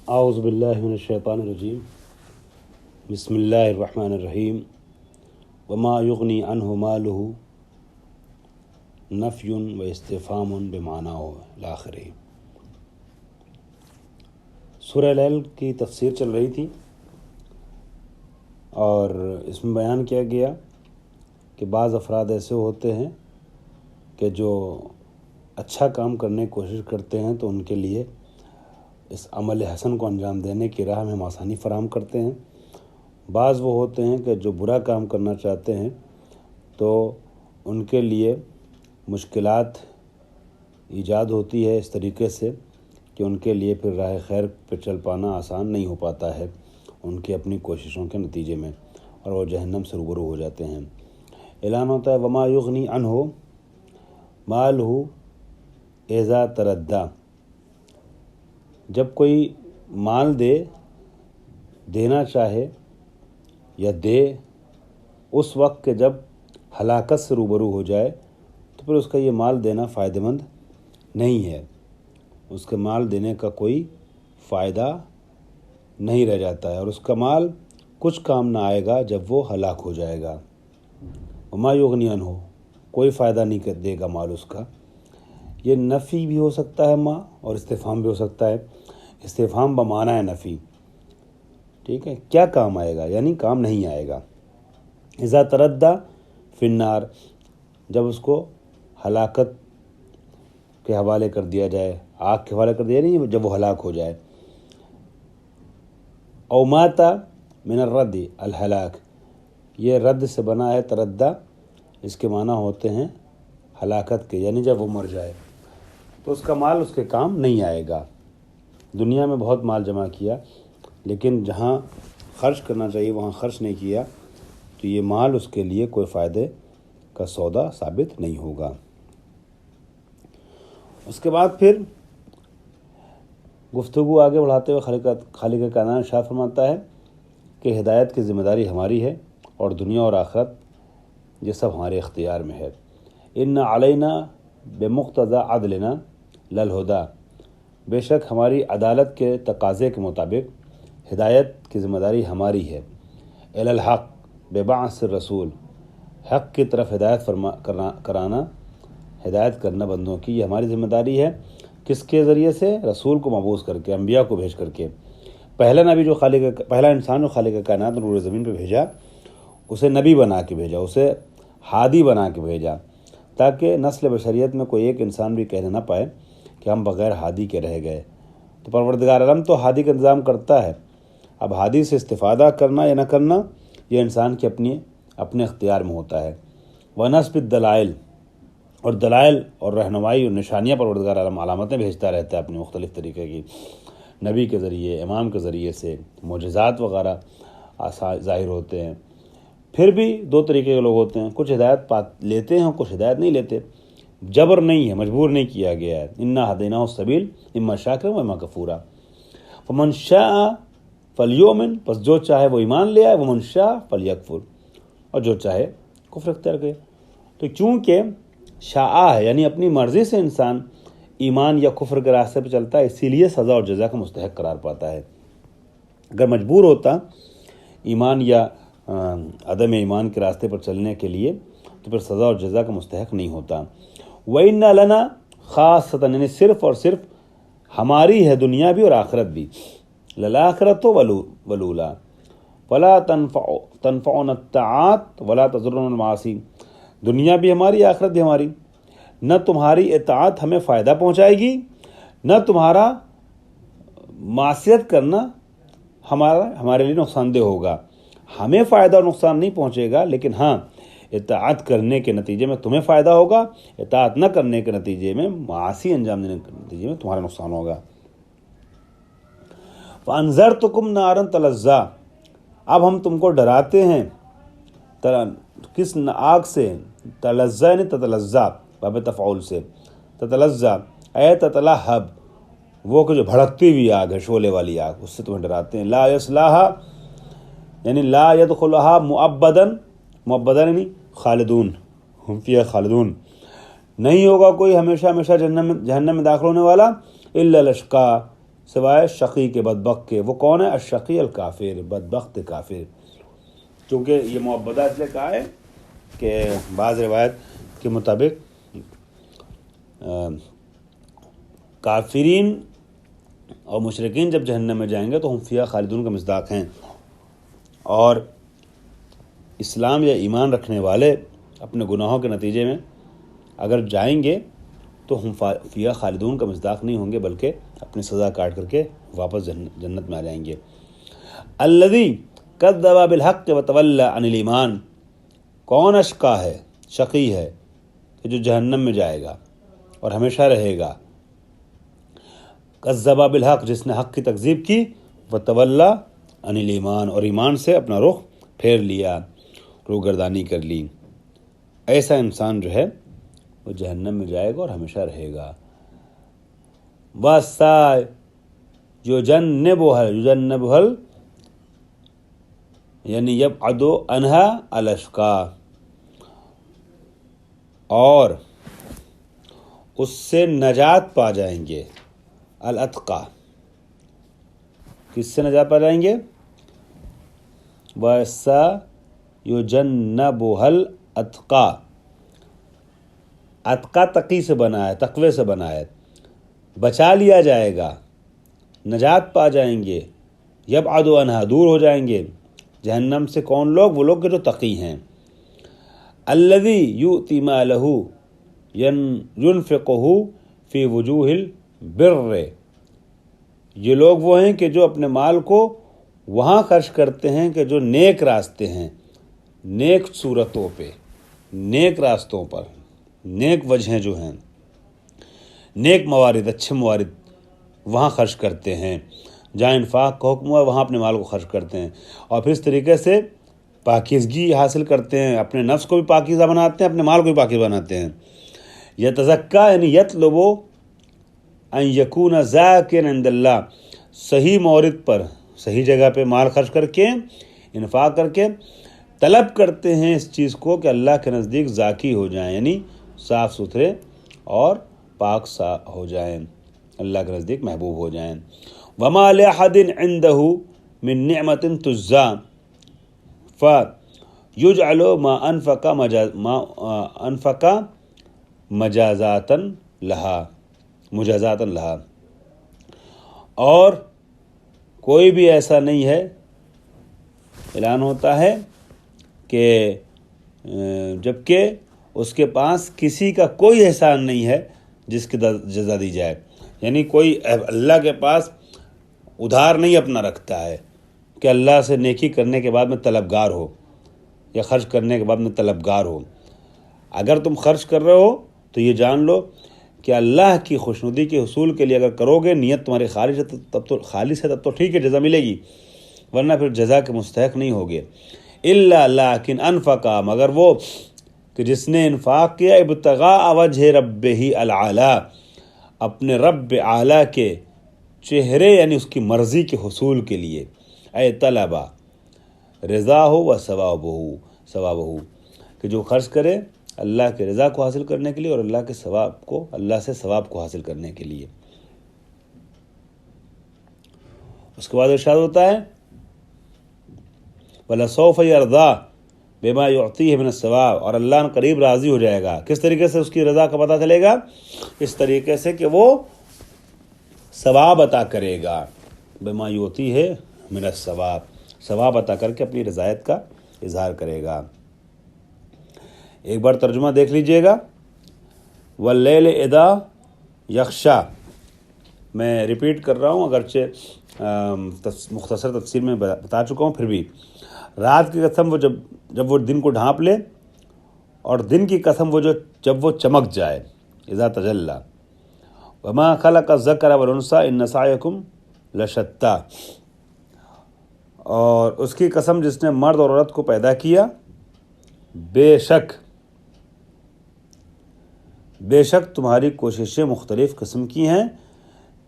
اعوذ باللہ من الشیطان الرجیم بسم اللہ الرحمن الرحیم وما یغنی عنہ مالہ نفی و استفہام بمعنیٰ الاخر۔ سورہ لیل کی تفسیر چل رہی تھی اور اس میں بیان کیا گیا کہ بعض افراد ایسے ہوتے ہیں کہ جو اچھا کام کرنے کی کوشش کرتے ہیں تو ان کے لیے اس عمل حسن کو انجام دینے کی راہ میں ہم آسانی فراہم کرتے ہیں۔ بعض وہ ہوتے ہیں کہ جو برا کام کرنا چاہتے ہیں تو ان کے لیے مشکلات ایجاد ہوتی ہے اس طریقے سے کہ ان کے لیے پھر راہ خیر پہ چل پانا آسان نہیں ہو پاتا ہے ان کی اپنی کوششوں کے نتیجے میں، اور وہ جہنم سے روبرو ہو جاتے ہیں۔ اعلان ہوتا ہے وما یغنی عنہ مالہ اذا تردی، جب کوئی مال دینا چاہے یا دے اس وقت کہ جب ہلاکت سے روبرو ہو جائے تو پھر اس کا یہ مال دینا فائدہ مند نہیں ہے، اس کے مال دینے کا کوئی فائدہ نہیں رہ جاتا ہے اور اس کا مال کچھ کام نہ آئے گا جب وہ ہلاک ہو جائے گا۔ وما یغنی عنہ، کوئی فائدہ نہیں دے گا مال اس کا۔ یہ نفی بھی ہو سکتا ہے ماں اور استفہام بھی ہو سکتا ہے۔ استفہام بمعنی ہے نفی، ٹھیک ہے، کیا کام آئے گا یعنی کام نہیں آئے گا۔ اذا تردی فی النار، جب اس کو ہلاکت کے حوالے کر دیا جائے، آگ کے حوالے کر دیا نہیں، جب وہ ہلاک ہو جائے۔ او مات من الرد الہلاک، یہ رد سے بنا ہے تردی، اس کے معنی ہوتے ہیں ہلاکت کے، یعنی جب وہ مر جائے تو اس کا مال اس کے کام نہیں آئے گا۔ دنیا میں بہت مال جمع کیا لیکن جہاں خرچ کرنا چاہیے وہاں خرچ نہیں کیا تو یہ مال اس کے لیے کوئی فائدے کا سودا ثابت نہیں ہوگا۔ اس کے بعد پھر گفتگو آگے بڑھاتے ہوئے خالق کائنات ارشاد فرماتا ہے کہ ہدایت کی ذمہ داری ہماری ہے اور دنیا اور آخرت یہ سب ہمارے اختیار میں ہے۔ ان علینا بمقتضی عدلنا للہدی، بے شک ہماری عدالت کے تقاضے کے مطابق ہدایت کی ذمہ داری ہماری ہے۔ الی الحق ببعث الرسول، حق کی طرف ہدایت کرانا، ہدایت کرنا بندوں کی، یہ ہماری ذمہ داری ہے۔ کس کے ذریعے سے؟ رسول کو مبعوث کر کے، انبیاء کو بھیج کر کے۔ پہلا انسان جو خالق کائنات نے روئے زمین پہ بھیجا، اسے نبی بنا کے بھیجا، اسے ہادی بنا کے بھیجا، تاکہ نسل بشریت میں کوئی ایک انسان بھی کہنے نہ پائے کہ ہم بغیر ہادی کے رہ گئے۔ تو پروردگار عالم تو ہادی کا انتظام کرتا ہے، اب ہادی سے استفادہ کرنا یا نہ کرنا یہ انسان کے اپنے اختیار میں ہوتا ہے۔ وَنَصْبِ الدَّلَائِل، اور دلائل اور رہنمائی اور نشانیاں پروردگار عالم علامتیں بھیجتا رہتا ہے اپنے مختلف طریقے کی، نبی کے ذریعے، امام کے ذریعے سے معجزات وغیرہ ظاہر ہوتے ہیں۔ پھر بھی دو طریقے کے لوگ ہوتے ہیں، کچھ ہدایت لیتے ہیں اور کچھ ہدایت نہیں لیتے، جبر نہیں ہے، مجبور نہیں کیا گیا ہے۔ انا ہدیناہ السبیل اما شاکرا و اما کفورا، فمن شاء فلیؤمن، پس جو چاہے وہ ایمان لے آئے، ومن شاء فلیکفر، اور جو چاہے کفر اختیار کرے۔ تو چونکہ شاء ہے یعنی اپنی مرضی سے انسان ایمان یا کفر کے راستے پہ چلتا ہے، اسی لیے سزا اور جزا کا مستحق قرار پاتا ہے۔ اگر مجبور ہوتا ایمان یا عدم ایمان کے راستے پر چلنے کے لیے تو پھر سزا اور جزا کا مستحق نہیں ہوتا۔ وَإِنَّ لَنَا خاصۃ، یعنی صرف اور صرف ہماری ہے دنیا بھی اور آخرت بھی۔ لَلْآخِرَةُ وَالْأُولَىٰ وَلَا تَنفَعُنَا الطَّاعَاتُ وَلَا تَضُرُّنَا الْمَعَاصِی، دنیا بھی ہماری، آخرت بھی ہماری، نہ تمہاری اطاعت ہمیں فائدہ پہنچائے گی، نہ تمہارا معصیت کرنا ہمارے لیے نقصان دہ ہوگا۔ ہمیں فائدہ اور نقصان نہیں پہنچے گا، لیکن ہاں اطاعت کرنے کے نتیجے میں تمہیں فائدہ ہوگا، اطاعت نہ کرنے کے نتیجے میں، معاصی انجام دینے کے نتیجے میں تمہارا نقصان ہوگا۔ فَأَنذَرْتُكُمْ نَارًا تَلَظَّىٰ، اب ہم تم کو ڈراتے ہیں کس آگ سے؟ تلظیٰ یعنی تتلظیٰ، باب تفعول سے، تتلظیٰ اے تتلہب، وہ کہ جو بھڑکتی ہوئی آگ ہے، شعلے والی آگ، اس سے تمہیں ڈراتے ہیں۔ لا یصلاھا یعنی لا یدخلھا مؤبدا یعنی خالدون، ہم فیہا خالدون، نہیں ہوگا کوئی ہمیشہ ہمیشہ جہنم میں داخل ہونے والا، الا الاشقیٰ، سوائے شقی کے، بدبخت کے۔ وہ کون ہے؟ الشقی الکافر، بدبخت کافر۔ چونکہ یہ معبدہ اس لیے کہا ہے کہ بعض روایت کے مطابق کافرین اور مشرکین جب جہنم میں جائیں گے تو ہم فیہا خالدون کا مصداق ہیں، اور اسلام یا ایمان رکھنے والے اپنے گناہوں کے نتیجے میں اگر جائیں گے تو ہم فیہا خالدون کا مصداق نہیں ہوں گے، بلکہ اپنی سزا کاٹ کر کے واپس جنت میں آ جائیں گے۔ الذی کذب بالحق وتولی عن الایمان، کون اشقا ہے، شقی ہے کہ جو جہنم میں جائے گا اور ہمیشہ رہے گا۔ کذب بالحق، جس نے حق کی تکذیب کی، وتولی عن الایمان، اور ایمان سے اپنا رخ پھیر لیا، روگردانی کر لی، ایسا انسان جو ہے وہ جہنم میں جائے گا اور ہمیشہ رہے گا۔ یجنبها یعنی یبعد عنہا الاشقا، اور اس سے نجات پا جائیں گے، الاتقا، کس سے نجات پا جائیں گے؟ یجنبها الاتقا، اتقا تقی سے بنا ہے، تقوی سے بنا ہے، بچا لیا جائے گا، نجات پا جائیں گے، یبعد عنہا، دور ہو جائیں گے جہنم سے۔ کون لوگ؟ وہ لوگ جو تقی ہیں۔ الذی یؤتی مالہ ینفقہ فی وجوہ البر، یہ لوگ وہ ہیں کہ جو اپنے مال کو وہاں خرچ کرتے ہیں کہ جو نیک راستے ہیں، نیک صورتوں پہ، نیک راستوں پر، نیک وجہیں جو ہیں، نیک موارد، اچھے موارد وہاں خرچ کرتے ہیں، جہاں انفاق کا حکم ہوا وہاں اپنے مال کو خرچ کرتے ہیں، اور پھر اس طریقے سے پاکیزگی حاصل کرتے ہیں، اپنے نفس کو بھی پاکیزہ بناتے ہیں، اپنے مال کو بھی پاکیزہ بناتے ہیں۔ یتزکیٰ یعنی یطلب ان یکون ذاکرا عند اللہ، صحیح مورد پر، صحیح جگہ پہ مال خرچ کر کے، انفاق کر کے طلب کرتے ہیں اس چیز کو کہ اللہ کے نزدیک ذاکی ہو جائیں، یعنی صاف ستھرے اور پاک ہو جائیں، اللہ کے نزدیک محبوب ہو جائیں۔ وما لأحد عنده من نعمت تجزا فیجعل ما انفق مجازاتا لها، اور کوئی بھی ایسا نہیں ہے، اعلان ہوتا ہے کہ جبکہ اس کے پاس کسی کا کوئی احسان نہیں ہے جس کی جزا دی جائے، یعنی کوئی اللہ کے پاس ادھار نہیں اپنا رکھتا ہے کہ اللہ سے نیکی کرنے کے بعد میں طلبگار ہو، یا خرچ کرنے کے بعد میں طلبگار ہو۔ اگر تم خرچ کر رہے ہو تو یہ جان لو کہ اللہ کی خوشنودی کے حصول کے لیے اگر کرو گے، نیت تمہاری خالص ہے تب تو ٹھیک ہے، جزا ملے گی، ورنہ پھر جزا کے مستحق نہیں ہوگے۔ الا لیکن انفقا، مگر وہ کہ جس نے انفاق کیا، ابتغاء وجہ ربہ العالی، اپنے رب اعلیٰ کے چہرے یعنی اس کی مرضی کے حصول کے لیے، اے طلبہ رضا ہو و ثوابہ، کہ جو خرچ کرے اللہ کے رضا کو حاصل کرنے کے لیے اور اللہ کے ثواب کو، اللہ سے ثواب کو حاصل کرنے کے لیے۔ اس کے بعد ارشاد ہوتا ہے وَلَسَوْفَ يَرْضَىٰ بِمَا يُعْطِيهِ مِنَ الثَّوَابِ، اور اللہ قریب راضی ہو جائے گا۔ کس طریقے سے اس کی رضا کا پتہ چلے گا؟ اس طریقے سے کہ وہ ثواب عطا کرے گا، بِمَا يُعْطِيهِ مِنَ الثَّوَابِ، ثواب عطا کر کے اپنی رضایت کا اظہار کرے گا۔ ایک بار ترجمہ دیکھ لیجئے گا، وَاللَّيْلِ إِذَا يَغْشَىٰ، میں ریپیٹ کر رہا ہوں اگرچہ مختصر تفسیر میں بتا چکا ہوں، پھر بھی رات کی قسم وہ جب وہ دن کو ڈھانپ لے، اور دن کی قسم جب وہ چمک جائے، اذا تجلی، وما خلق الذکر والانثی ان سعیکم لشتی، اور اس کی قسم جس نے مرد اور عورت کو پیدا کیا، بے شک تمہاری کوششیں مختلف قسم کی ہیں۔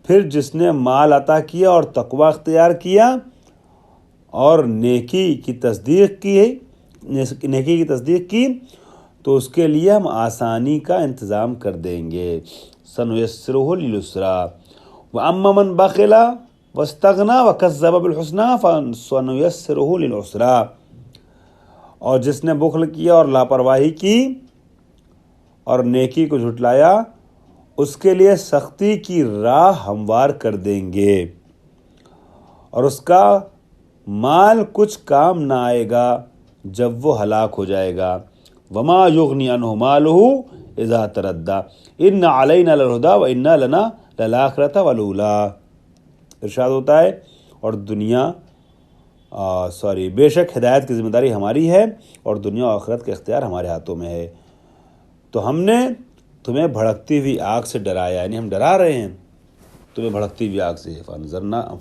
پھر جس نے مال عطا کیا اور تقوی اختیار کیا اور نیکی کی تصدیق کی تو اس کے لیے ہم آسانی کا انتظام کر دیں گے۔ سنیسرہ للعسریٰ، وَأَمَّا مَنْ بَخِلَ وَاسْتَغْنَى وَكَذَّبَ بِالْحُسْنَى فَسَنُيَسِّرُهُ لِلْعُسْرَىٰ، اور جس نے بخل کیا اور لاپرواہی کی اور نیکی کو جھٹلایا، اس کے لیے سختی کی راہ ہموار کر دیں گے، اور اس کا مال کچھ کام نہ آئے گا جب وہ ہلاک ہو جائے گا۔ وما یغنی عنہ مالہ اذا تردی ان علینا للہدی وانا لنا للآخرۃ والاولی۔ ارشاد ہوتا ہے اور بے شک ہدایت کی ذمہ داری ہماری ہے اور دنیا و آخرت کا اختیار ہمارے ہاتھوں میں ہے۔ تو ہم نے تمہیں بھڑکتی ہوئی آگ سے ڈرایا، یعنی ہم ڈرا رہے ہیں تمہیں بھڑکتی ہوئی آگ سے۔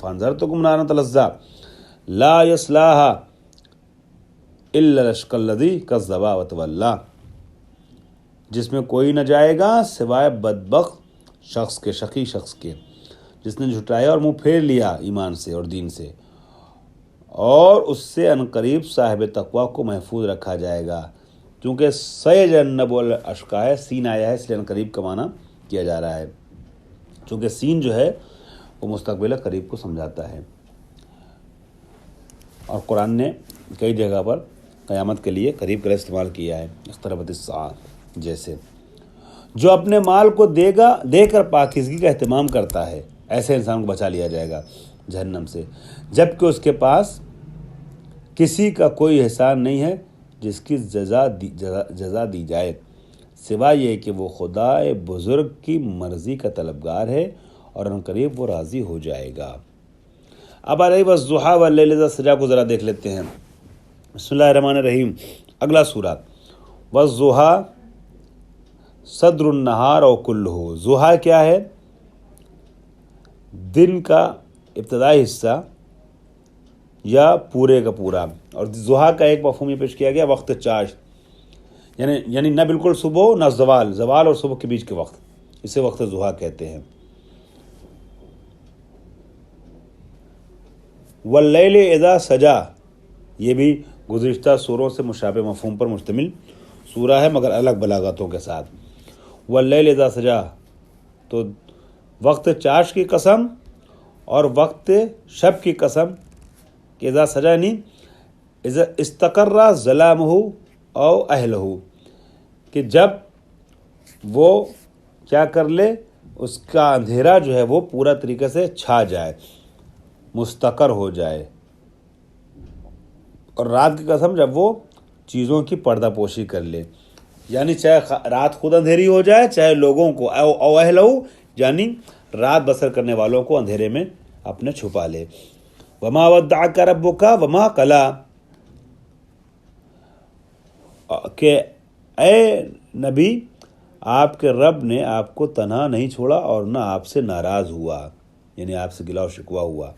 فانذرتکم نارا تلظی لا یصلاھا الا الاشقی الذی کذب وتولی، جس میں کوئی نہ جائے گا سوائے بدبخت شخص کے، شقی شخص کے، جس نے جھٹلایا اور منہ پھیر لیا ایمان سے اور دین سے، اور اس سے عنقریب صاحب تقوی کو محفوظ رکھا جائے گا۔ چونکہ سیجنب الاشقی ہے، سین آیا ہے اس لیے عنقریب کا معنی کیا جا رہا ہے، چونکہ سین جو ہے وہ مستقبل قریب کو سمجھاتا ہے۔ اور قرآن نے کئی جگہ پر قیامت کے لیے قریب کا استعمال کیا ہے، اقتربت الساعہ جیسے۔ جو اپنے مال کو دے کر پاکیزگی کا اہتمام کرتا ہے، ایسے انسان کو بچا لیا جائے گا جہنم سے، جبکہ اس کے پاس کسی کا کوئی احسان نہیں ہے جس کی جزا دی جائے، سوائے یہ کہ وہ خدا بزرگ کی مرضی کا طلبگار ہے اور عنقریب وہ راضی ہو جائے گا۔ اب آ رہی والضحیٰ واللیل اذا سجیٰ کو ذرا دیکھ لیتے ہیں۔ بسم اللہ الرحمن الرحیم، اگلا سورہ۔ والضحیٰ صدر النہار و کلہ، ضحیٰ کیا ہے؟ دن کا ابتدائی حصہ یا پورے کا پورا، اور ضحیٰ کا ایک مفہوم یہ پیش کیا گیا وقت چاشت، یعنی نہ بالکل صبح نہ زوال اور صبح کے بیچ کے وقت، اسے وقت ضحیٰ کہتے ہیں۔ واللیل اذا سجا، یہ بھی گزشتہ سوروں سے مشابہ مفہوم پر مشتمل سورہ ہے مگر الگ بلاغتوں کے ساتھ۔ واللیل اذا سجا، تو وقت چاش کی قسم اور وقت شب کی قسم کہ اذا سجا یعنی اذا استقر ظلامہ او اہلہ، کہ جب وہ کیا کر لے، اس کا اندھیرا جو ہے وہ پورا طریقے سے چھا جائے، مستقر ہو جائے، اور رات کی قسم جب وہ چیزوں کی پردہ پوشی کر لے، یعنی چاہے رات خود اندھیری ہو جائے، چاہے لوگوں کو او اہلہ یعنی رات بسر کرنے والوں کو اندھیرے میں اپنے چھپا لے۔ وما ودعک ربک وما قلی، کہ اے نبی آپ کے رب نے آپ کو تنہا نہیں چھوڑا اور نہ آپ سے ناراض ہوا، یعنی آپ سے گلا و شکوہ ہوا۔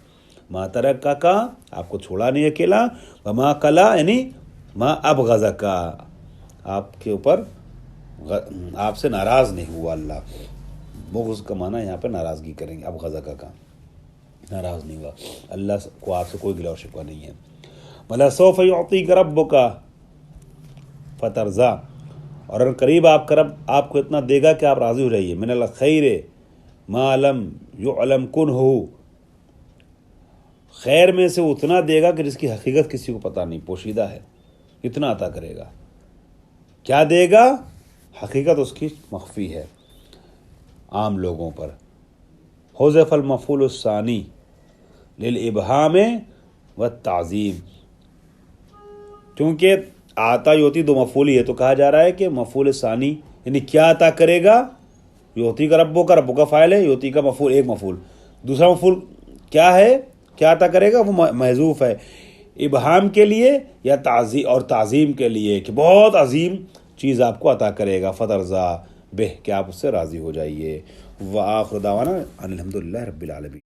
ما ترکک، آپ کو چھوڑا نہیں اکیلا، وما قلی یعنی ما ابغضک، آپ کے اوپر آپ سے ناراض نہیں ہوا اللہ۔ بغض کا معنی یہاں پہ ناراضگی کریں گے، ابغضک کا ناراض نہیں ہوا، اللہ کو آپ سے کوئی گلا و شکوہ نہیں ہے۔ وَلَسَوْفَ يُعْطِيكَ رَبُّكَ فَتَرْضَىٰ، اور ان قریب آپ کا رب آپ کو اتنا دے گا کہ آپ راضی ہو جائیے۔ مِنَ الْخَيْرِ مَا لَمْ يُعْلَمْ كُنْهُ، خیر میں سے اتنا دے گا کہ جس کی حقیقت کسی کو پتہ نہیں، پوشیدہ ہے، اتنا عطا کرے گا۔ کیا دے گا؟ حقیقت اس کی مخفی ہے عام لوگوں پر۔ حذف المفعول الثانی للابہام والتعظیم، کیونکہ آتا یوتی دو مفعول ہی ہے تو کہا جا رہا ہے کہ مفعول ثانی یعنی کیا عطا کرے گا۔ یوتی کا ربو کا فاعل ہے، یوتی کا مفعول ایک مفعول، دوسرا مفعول کیا ہے، کیا عطا کرے گا، وہ محذوف ہے ابہام کے لیے یا تعظیم کے لیے کہ بہت عظیم چیز آپ کو عطا کرے گا۔ فترضیٰ بہ، کہ آپ اس سے راضی ہو جائیے۔ وآخر دعوانا ان الحمد للہ رب العالمین۔